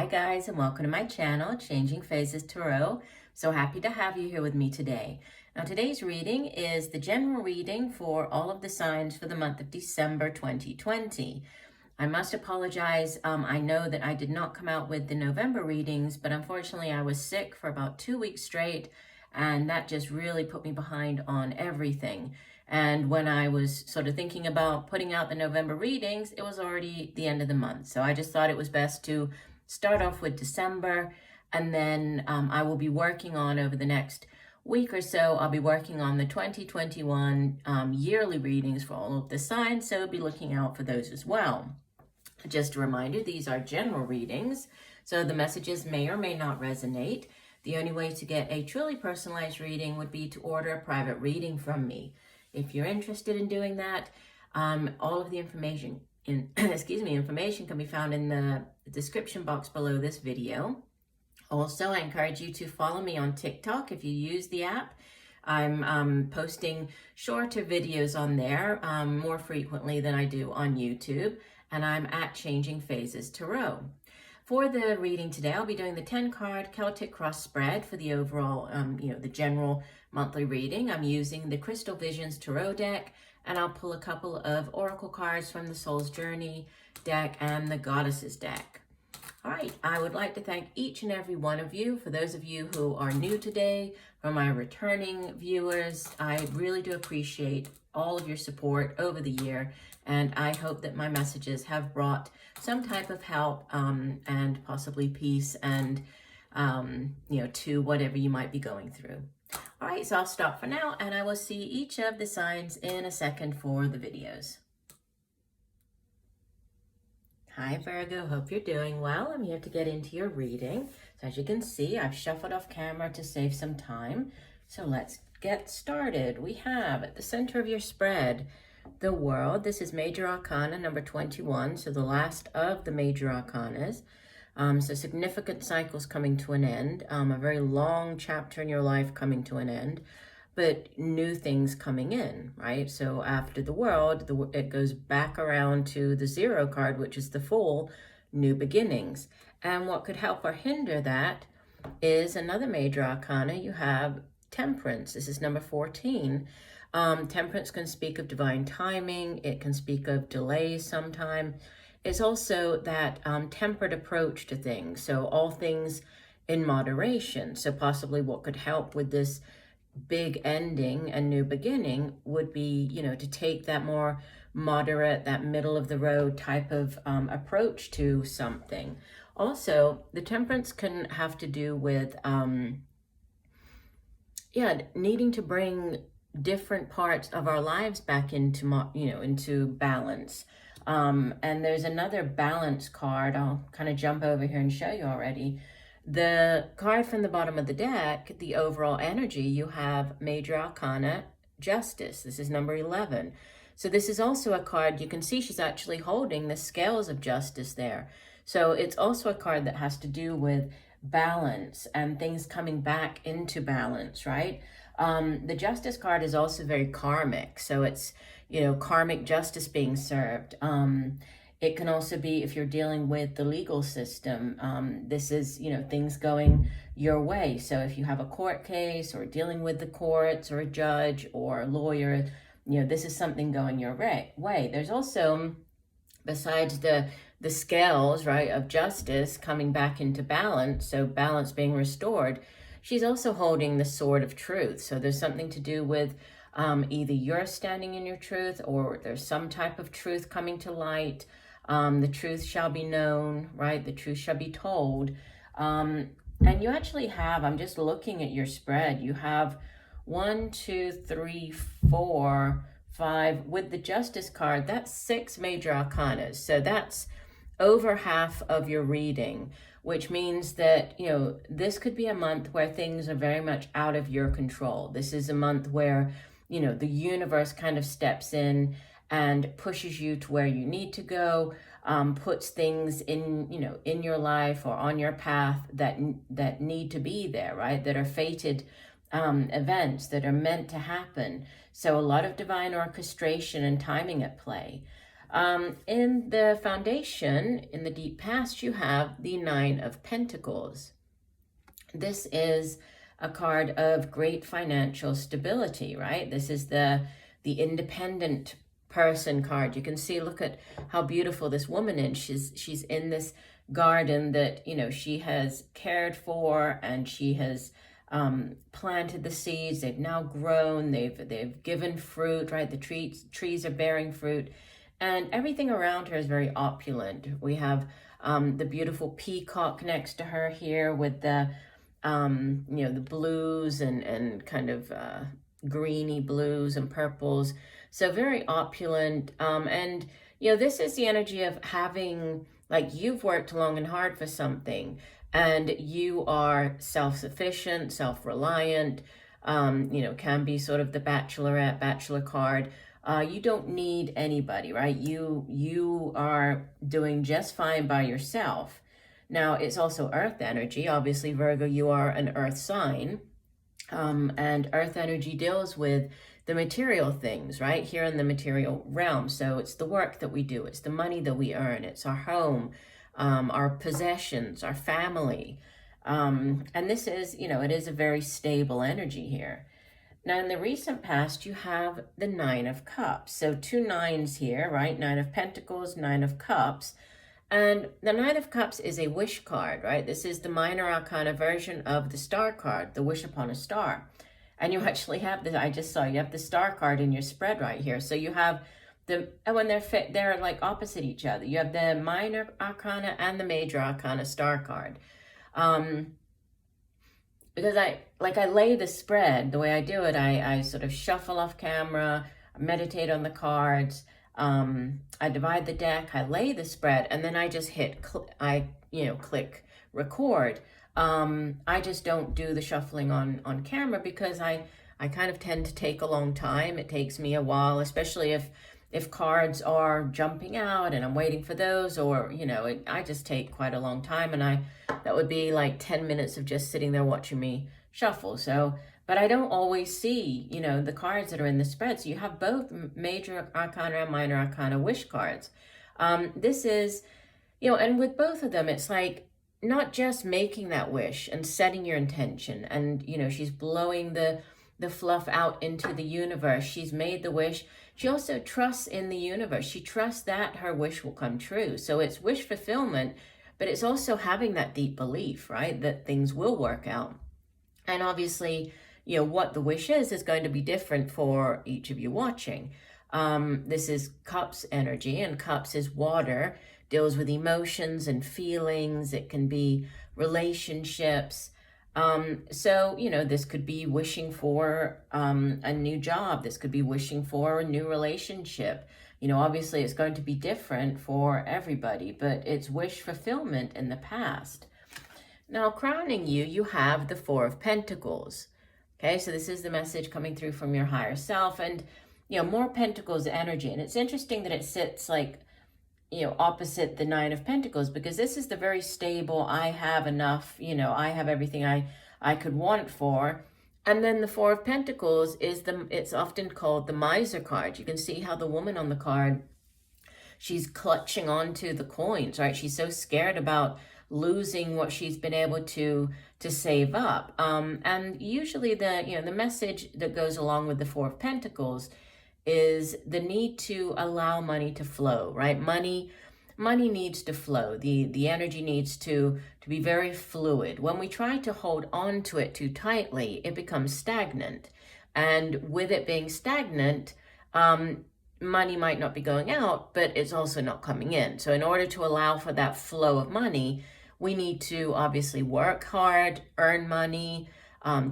Hi guys, and welcome to my channel, Changing Phases Tarot. So happy to have you here with me today. Now today's reading is the general reading for all of the signs for the month of December 2020. I must apologize. I know that I did not come out with the November readings, but unfortunately I was sick for about 2 weeks straight, and that just really put me behind on everything. And when I was sort of thinking about putting out the November readings, it was already the end of the month. So I just thought it was best to start off with December, and then I will be working on over the next week or so, I'll be working on the 2021 yearly readings for all of the signs, so be looking out for those as well. Just a reminder, these are general readings, so the messages may or may not resonate. The only way to get a truly personalized reading would be to order a private reading from me. If you're interested in doing that, all of the information information can be found in the description box below this video. Also, I encourage you to follow me on TikTok if you use the app. I'm posting shorter videos on there more frequently than I do on YouTube, and I'm at Changing Phases Tarot. For the reading today, I'll be doing the 10-card Celtic Cross spread for the overall, the general monthly reading. I'm using the Crystal Visions Tarot deck, and I'll pull a couple of Oracle cards from the Soul's Journey deck and the Goddesses deck. All right, I would like to thank each and every one of you. For those of you who are new today, for my returning viewers, I really do appreciate all of your support over the year, and I hope that my messages have brought some type of help and possibly peace and, to whatever you might be going through. All right, so I'll stop for now, and I will see each of the signs in a second for the videos. Hi Virgo, hope you're doing well. I'm here to get into your reading. So as you can see, I've shuffled off camera to save some time. So let's get started. We have at the center of your spread, the World. This is Major Arcana number 21, so the last of the Major Arcanas. So significant cycles coming to an end, a very long chapter in your life coming to an end, but new things coming in, right? So after the World, it goes back around to the 0 card, which is the Fool, new beginnings. And what could help or hinder that is another Major Arcana. You have Temperance. This is number 14. Temperance can speak of divine timing. It can speak of delays sometime. It's also that tempered approach to things. So all things in moderation. So possibly what could help with this big ending and new beginning would be, to take that more moderate, that middle of the road type of approach to something. Also, the Temperance can have to do with, needing to bring different parts of our lives back into, into balance. And there's another balance card. I'll kind of jump over here and show you already. The card from the bottom of the deck, the overall energy, you have Major Arcana, Justice. This is number 11. So this is also a card, you can see she's actually holding the scales of justice there. So it's also a card that has to do with balance and things coming back into balance, right? The Justice card is also very karmic. So it's, karmic justice being served. It can also be if you're dealing with the legal system. This is, things going your way. So if you have a court case or dealing with the courts or a judge or a lawyer, this is something going your way. There's also, besides the scales, right, of justice coming back into balance, so balance being restored, she's also holding the sword of truth. So there's something to do with either you're standing in your truth or there's some type of truth coming to light. The truth shall be known, right? The truth shall be told. And you actually have, I'm just looking at your spread, you have 1, 2, 3, 4, 5, with the Justice card, that's 6 Major Arcanas. So that's over half of your reading, which means that, this could be a month where things are very much out of your control. This is a month where, the universe kind of steps in and pushes you to where you need to go, puts things in, in your life or on your path that need to be there, right? That are fated events that are meant to happen. So a lot of divine orchestration and timing at play. In the foundation, in the deep past, you have the Nine of Pentacles. This is a card of great financial stability, right? This is the independent person card. You can see, look at how beautiful this woman is. She's in this garden that, you know, she has cared for, and she has planted the seeds. They've now grown. They've given fruit, right? The trees are bearing fruit, and everything around her is very opulent. We have the beautiful peacock next to her here with the you know, the blues and kind of greeny blues and purples. So very opulent. And, you know, this is the energy of having, like, you've worked long and hard for something, and you are self-sufficient, self-reliant, you know, can be sort of the bachelor card. You don't need anybody, right? You are doing just fine by yourself. Now, it's also earth energy. Obviously, Virgo, you are an earth sign. And earth energy deals with the material things, right? Here in the material realm. So it's the work that we do. It's the money that we earn. It's our home, our possessions, our family. And this is, you know, it is a very stable energy here. Now, in the recent past, you have the Nine of Cups. So 2 nines here, right? Nine of Pentacles, Nine of Cups. And the Nine of Cups is a wish card, right? This is the minor arcana version of the star card, the wish upon a star. And you actually have this, I just saw, you have the star card in your spread right here. So you have the, and when they're like opposite each other. You have the minor arcana and the major arcana star card. Because I lay the spread, the way I do it, I sort of shuffle off camera, meditate on the cards, I divide the deck, I lay the spread, and then I just hit, click record. I just don't do the shuffling on camera because I kind of tend to take a long time. It takes me a while, especially if cards are jumping out and I'm waiting for those, or, you know, I just take quite a long time, and that would be like 10 minutes of just sitting there watching me shuffle. So, but I don't always see, you know, the cards that are in the spread. So you have both major arcana and minor arcana wish cards. This is, you know, and with both of them, it's like not just making that wish and setting your intention, and, you know, she's blowing the fluff out into the universe. She's made the wish. She also trusts in the universe. She trusts that her wish will come true. So it's wish fulfillment, but it's also having that deep belief, right, that things will work out. And obviously, you know, what the wish is going to be different for each of you watching. This is Cups energy, and Cups is water, deals with emotions and feelings. It can be relationships. So, you know, this could be wishing for a new job. This could be wishing for a new relationship. You know, obviously it's going to be different for everybody, but it's wish fulfillment in the past. Now, crowning you, you have the Four of Pentacles. Okay, so this is the message coming through from your higher self, and, you know, more Pentacles energy. And it's interesting that it sits like, you know, opposite the Nine of Pentacles, because this is the very stable, I have enough, you know, I have everything I could want for. And then the Four of Pentacles is it's often called the miser card. You can see how the woman on the card, she's clutching onto the coins, right? She's so scared about losing what she's been able to save up. And usually the message that goes along with the Four of Pentacles is the need to allow money to flow, right? Money needs to flow. The energy needs to be very fluid. When we try to hold on to it too tightly, it becomes stagnant. And with it being stagnant, money might not be going out, but it's also not coming in. So in order to allow for that flow of money, we need to obviously work hard, earn money,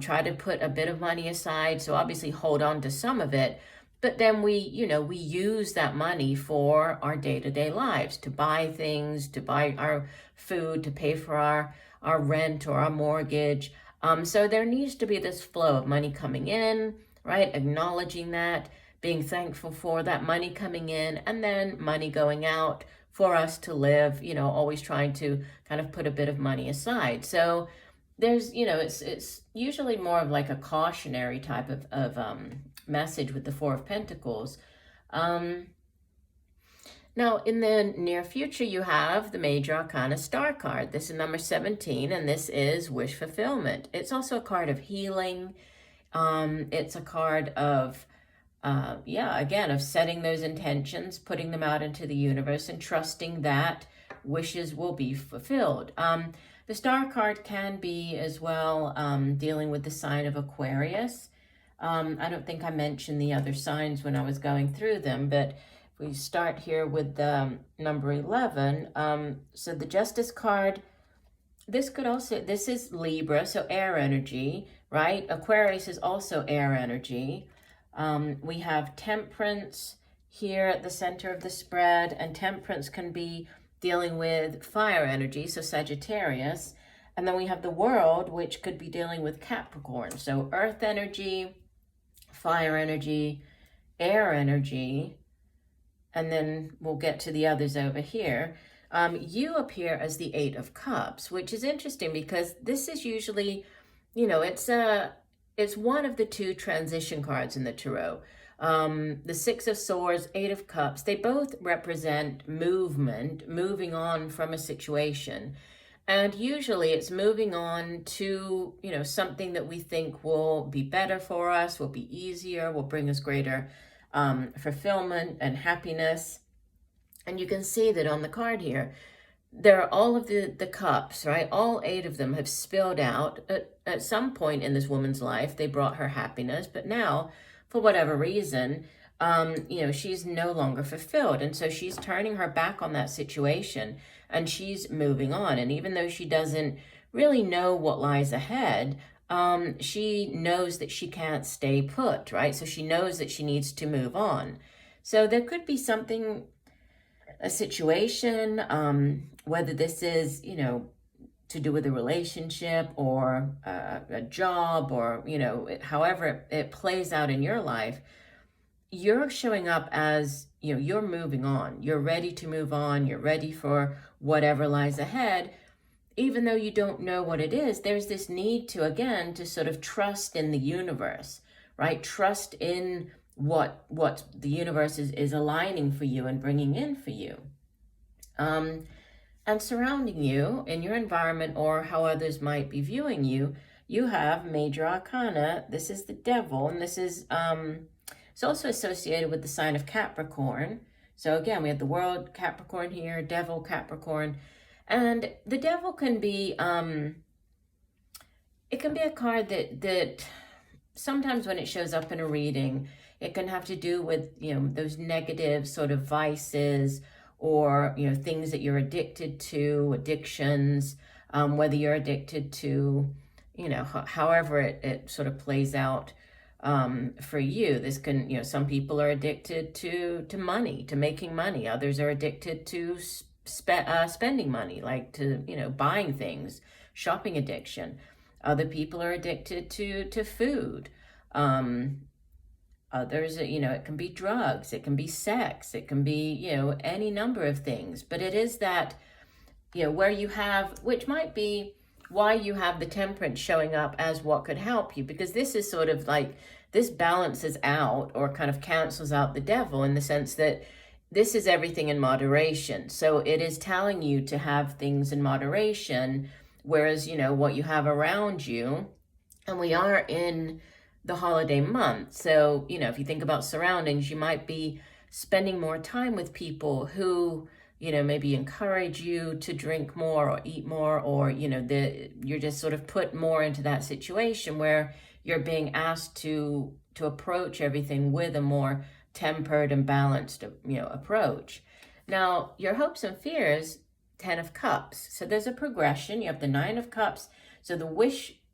try to put a bit of money aside. So obviously hold on to some of it. But then we use that money for our day-to-day lives, to buy things, to buy our food, to pay for our rent or our mortgage. So there needs to be this flow of money coming in, right? Acknowledging that, being thankful for that money coming in, and then money going out for us to live, you know, always trying to kind of put a bit of money aside. So there's, you know, it's usually more of like a cautionary type of message with the Four of Pentacles. Now, Now, in the near future, you have the Major Arcana Star card. This is number 17, and this is wish fulfillment. It's also a card of healing. It's a card of, again, of setting those intentions, putting them out into the universe, and trusting that wishes will be fulfilled. The Star card can be as well dealing with the sign of Aquarius. I don't think I mentioned the other signs when I was going through them, but we start here with the number 11. So the Justice card, this is Libra, so air energy, right? Aquarius is also air energy. We have Temperance here at the center of the spread, and Temperance can be dealing with fire energy, so Sagittarius. And then we have the World, which could be dealing with Capricorn. So earth energy, fire energy, air energy, and then we'll get to the others over here. You appear as the Eight of Cups, which is interesting because this is usually, it's one of the two transition cards in the tarot. The Six of Swords, Eight of Cups, they both represent movement, moving on from a situation. And usually it's moving on to, something that we think will be better for us, will be easier, will bring us greater fulfillment and happiness. And you can see that on the card here, there are all of the cups, right? All 8 of them have spilled out. At some point in this woman's life, they brought her happiness, but now, for whatever reason, she's no longer fulfilled. And so she's turning her back on that situation and she's moving on. And even though she doesn't really know what lies ahead, she knows that she can't stay put, right? So she knows that she needs to move on. So there could be something, a situation, whether this is, to do with a relationship or a job or, however it plays out in your life, you're showing up as, you're moving on. You're ready to move on. You're ready for whatever lies ahead. Even though you don't know what it is, there's this need to sort of trust in the universe, right? Trust in what the universe is aligning for you and bringing in for you. And surrounding you in your environment or how others might be viewing you, you have Major Arcana. This is the Devil, and this is it's also associated with the sign of Capricorn. So again, we have the World, Capricorn here, Devil, Capricorn. And the Devil can be, it can be a card that sometimes when it shows up in a reading, it can have to do with, those negative sort of vices or, things that you're addicted to, addictions, whether you're addicted to, however it sort of plays out for you. This can, some people are addicted to money, to making money. Others are addicted to spending money, like to, buying things, shopping addiction. Other people are addicted to food. Others, it can be drugs, it can be sex, it can be, any number of things. But it is that, where you have, which might be why you have the Temperance showing up as what could help you, because this is sort of like, this balances out or kind of cancels out the Devil in the sense that this is everything in moderation. So it is telling you to have things in moderation, whereas, what you have around you, and we are in the holiday month. So, if you think about surroundings, you might be spending more time with people who, maybe encourage you to drink more or eat more, or, you're just sort of put more into that situation where you're being asked to approach everything with a more tempered and balanced, approach. Now, your hopes and fears, 10 of Cups. So there's a progression. You have the 9 of Cups. So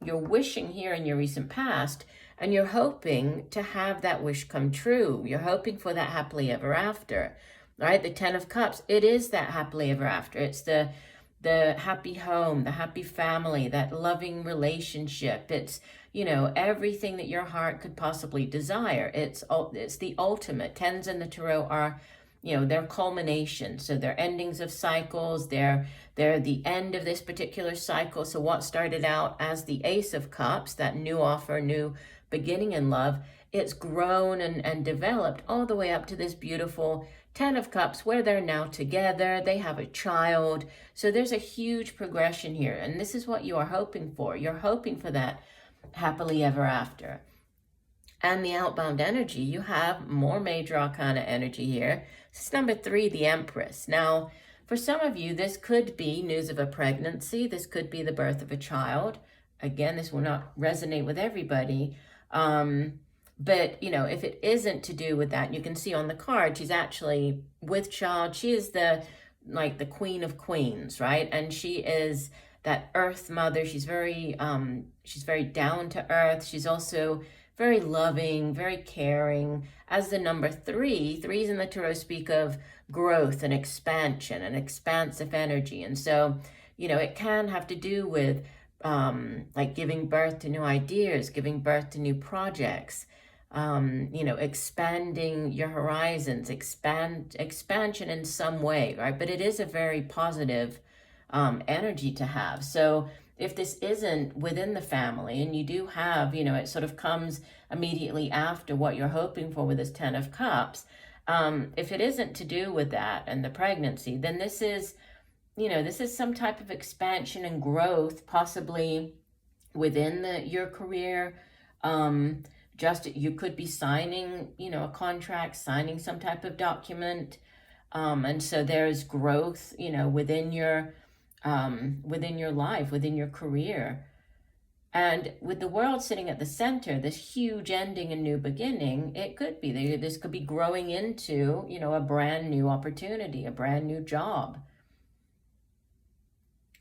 you're wishing here in your recent past, and you're hoping to have that wish come true. You're hoping for that happily ever after, right? The 10 of Cups, it is that happily ever after. It's the happy home, the happy family, that loving relationship. It's, everything that your heart could possibly desire. It's the ultimate. 10s in the tarot are, they're culmination. So they're endings of cycles. They're the end of this particular cycle. So what started out as the Ace of Cups, that new offer, new beginning in love, it's grown and developed all the way up to this beautiful Ten of Cups, where they're now together, they have a child. So there's a huge progression here. And this is what you are hoping for. You're hoping for that happily ever after. And the outbound energy, you have more major arcana energy here. This is number 3, the Empress. Now, for some of you, this could be news of a pregnancy. This could be the birth of a child. Again, this will not resonate with everybody. But, you know, if it isn't to do with that, you can see on the card, she's actually with child. She is the Queen of Queens, right? And she is that earth mother. She's very down to earth. She's also very loving, very caring. As the number 3, threes in the tarot speak of growth and expansion and expansive energy. And so, you know, it can have to do with like giving birth to new ideas, giving birth to new projects, you know, expanding your horizons, expansion in some way, right? But it is a very positive energy to have. So if this isn't within the family and you do have, you know, it sort of comes immediately after what you're hoping for with this 10 of Cups, if it isn't to do with that and the pregnancy, then this is, you know, this is some type of expansion and growth, possibly within your career. Just you could be signing, you know, a contract, signing some type of document. And so there's growth, you know, within your life, within your career. And with the World sitting at the center, this huge ending and new beginning, it could be, this could be growing into, you know, a brand new opportunity, a brand new job.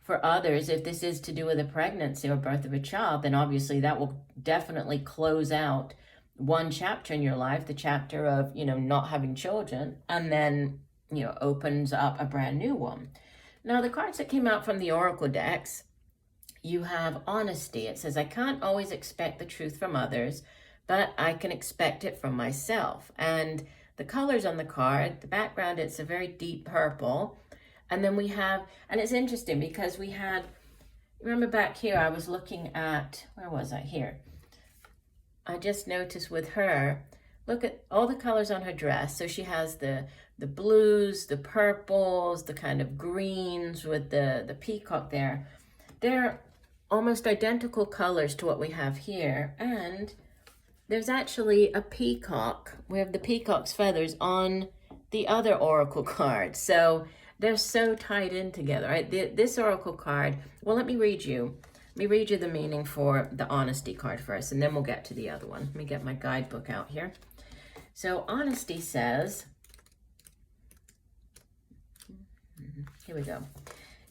For others, if this is to do with a pregnancy or birth of a child, then obviously that will definitely close out one chapter in your life, the chapter of, you know, not having children, and then, you know, opens up a brand new one. Now, the cards that came out from the Oracle decks, you have honesty. It says, I can't always expect the truth from others, but I can expect it from myself. And the colors on the card, the background, it's a very deep purple. And then we have, and it's interesting because we had, remember back here, I was looking at, where was I here? I just noticed with her, look at all the colors on her dress. So she has the blues, the purples, the kind of greens with the peacock there. They're almost identical colors to what we have here. And there's actually a peacock. We have the peacock's feathers on the other oracle card. So they're so tied in together, right? This oracle card, well, let me read you the meaning for the honesty card first, and then we'll get to the other one. Let me get my guidebook out here. So honesty says, here we go.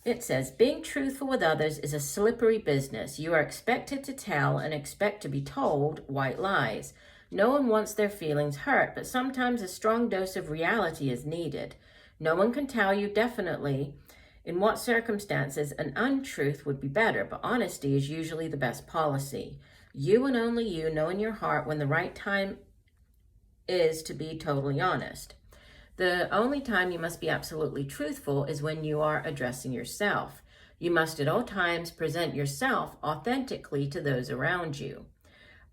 It says, being truthful with others is a slippery business. You are expected to tell and expect to be told white lies. No one wants their feelings hurt, but sometimes a strong dose of reality is needed. No one can tell you definitely in what circumstances an untruth would be better, but honesty is usually the best policy. You and only you know in your heart when the right time is to be totally honest. The only time you must be absolutely truthful is when you are addressing yourself. You must at all times present yourself authentically to those around you.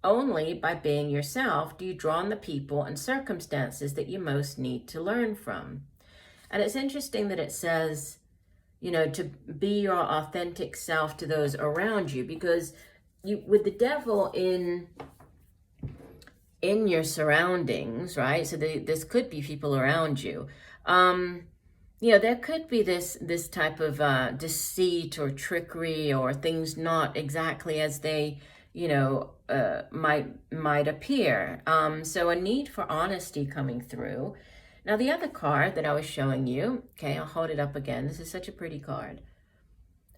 Only by being yourself do you draw on the people and circumstances that you most need to learn from. And it's interesting that it says, you know, to be your authentic self to those around you, because you, with the devil in your surroundings, right? So this could be people around you. You know, there could be this type of deceit or trickery or things not exactly as they, you know, might appear. So a need for honesty coming through. Now, the other card that I was showing you, okay, I'll hold it up again. This is such a pretty card.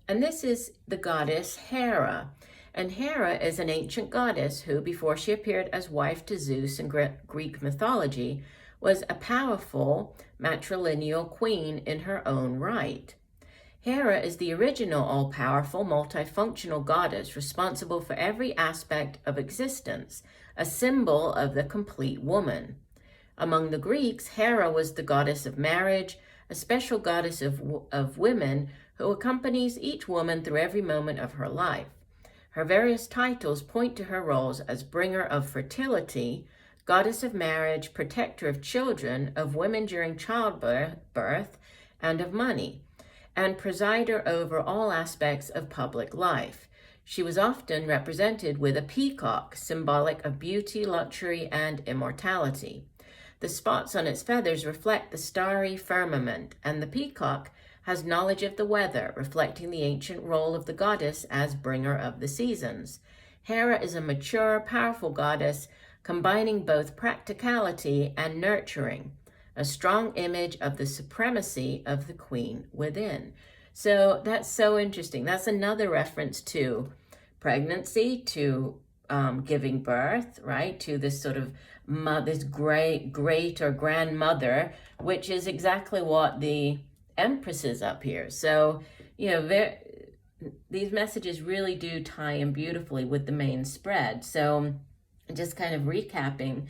And this is the goddess Hera. And Hera is an ancient goddess who, before she appeared as wife to Zeus in Greek mythology, was a powerful matrilineal queen in her own right. Hera is the original all-powerful, multifunctional goddess responsible for every aspect of existence, a symbol of the complete woman. Among the Greeks, Hera was the goddess of marriage, a special goddess of women who accompanies each woman through every moment of her life. Her various titles point to her roles as bringer of fertility, goddess of marriage, protector of children, of women during childbirth, and of money, and presider over all aspects of public life. She was often represented with a peacock, symbolic of beauty, luxury, and immortality. The spots on its feathers reflect the starry firmament, and the peacock has knowledge of the weather, reflecting the ancient role of the goddess as bringer of the seasons. Hera is a mature, powerful goddess, combining both practicality and nurturing, a strong image of the supremacy of the queen within. So that's so interesting. That's another reference to pregnancy, to giving birth, right? To this sort of this great or grandmother, which is exactly what the Empress is up here. So, you know, these messages really do tie in beautifully with the main spread. So just kind of recapping,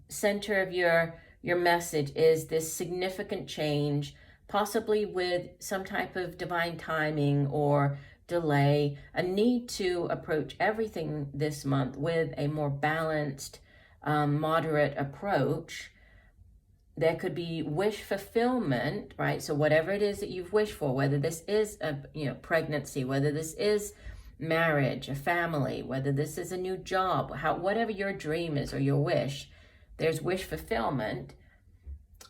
center of your message is this significant change, possibly with some type of divine timing or delay, a need to approach everything this month with a more balanced, moderate approach. There could be wish fulfillment, right? So whatever it is that you've wished for, whether this is a pregnancy, whether this is marriage, a family, whether this is a new job, whatever your dream is or your wish, there's wish fulfillment.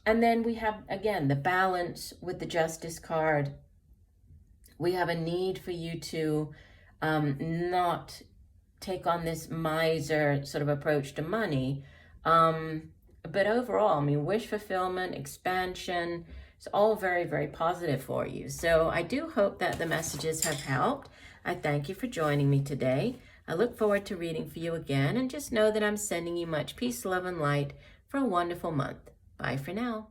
And then we have, again, the balance with the Justice card. We have a need for you to not take on this miser sort of approach to money. But overall, wish fulfillment, expansion, it's all very, very positive for you. So I do hope that the messages have helped. I thank you for joining me today. I look forward to reading for you again, and just know that I'm sending you much peace, love, and light for a wonderful month. Bye for now.